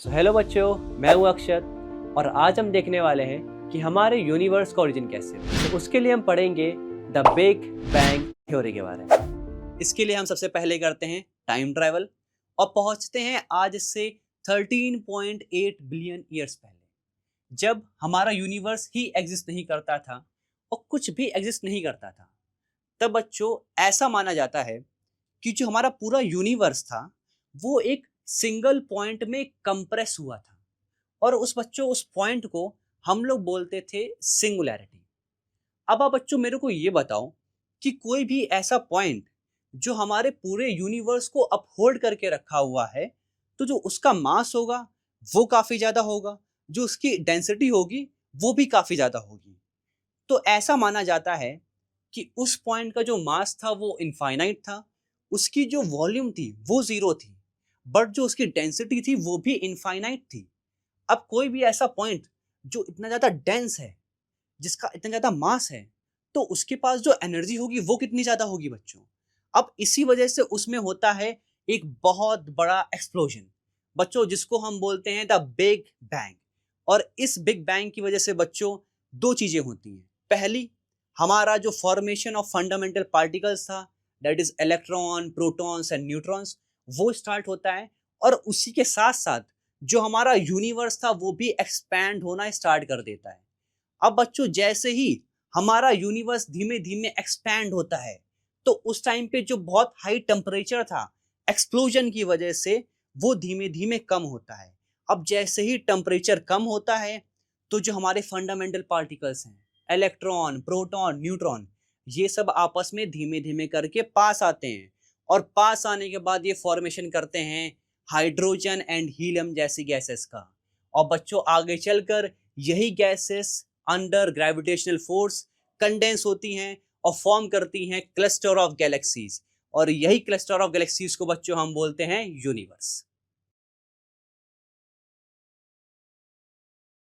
Hello बच्चों, मैं हूं अक्षर और आज हम देखने वाले हैं कि हमारे यूनिवर्स का ओरिजिन कैसे है। तो उसके लिए हम पढ़ेंगे द बिग बैंग थ्योरी के बारे में। इसके लिए हम सबसे पहले करते हैं टाइम ट्रैवल और पहुंचते हैं आज से 13.8 बिलियन ईयर्स पहले, जब हमारा यूनिवर्स ही एग्जिस्ट नहीं करता था और कुछ भी एग्जिस्ट नहीं करता था। तब बच्चों ऐसा माना जाता है कि जो हमारा पूरा यूनिवर्स था वो एक सिंगल पॉइंट में कंप्रेस हुआ था और उस पॉइंट को हम लोग बोलते थे सिंगुलैरिटी। अब आप बच्चों मेरे को ये बताओ कि कोई भी ऐसा पॉइंट जो हमारे पूरे यूनिवर्स को अपहोल्ड करके रखा हुआ है, तो जो उसका मास होगा वो काफी ज्यादा होगा, जो उसकी डेंसिटी होगी वो भी काफी ज्यादा होगी। तो ऐसा माना जाता है कि उस पॉइंट का जो मास था वो इनफाइनाइट था, उसकी जो वॉल्यूम थी वो जीरो थी, बट जो उसकी डेंसिटी थी वो भी इनफाइनाइट थी। अब कोई भी ऐसा पॉइंट जो इतना ज्यादा डेंस है, जिसका इतना ज्यादा मास है, तो उसके पास जो एनर्जी होगी वो कितनी ज्यादा होगी बच्चों। अब इसी वजह से उसमें होता है एक बहुत बड़ा एक्सप्लोजन बच्चों, जिसको हम बोलते हैं द बिग बैंग। और इस बिग बैंग की वजह से बच्चों दो चीजें होती हैं। पहली, हमारा जो फॉर्मेशन ऑफ फंडामेंटल पार्टिकल्स था, that is electron, protons and neutrons, वो स्टार्ट होता है। और उसी के साथ साथ जो हमारा यूनिवर्स था वो भी एक्सपैंड होना स्टार्ट कर देता है। अब बच्चों जैसे ही हमारा यूनिवर्स धीमे धीमे एक्सपैंड होता है, तो उस टाइम पे जो बहुत हाई टेम्परेचर था एक्सप्लोजन की वजह से, वो धीमे धीमे कम होता है। अब जैसे ही टेम्परेचर कम होता है, तो जो हमारे फंडामेंटल पार्टिकल्स हैं, इलेक्ट्रॉन, प्रोटॉन, न्यूट्रॉन, ये सब आपस में धीमे धीमे करके पास आते हैं और पास आने के बाद ये फॉर्मेशन करते हैं हाइड्रोजन एंड हीलियम जैसी गैसेस का। और बच्चों आगे चलकर यही gases under gravitational force condense होती हैं और फॉर्म करती हैं क्लस्टर ऑफ गैलेक्सीज, और यही क्लस्टर ऑफ गैलेक्सीज को बच्चों हम बोलते हैं यूनिवर्स।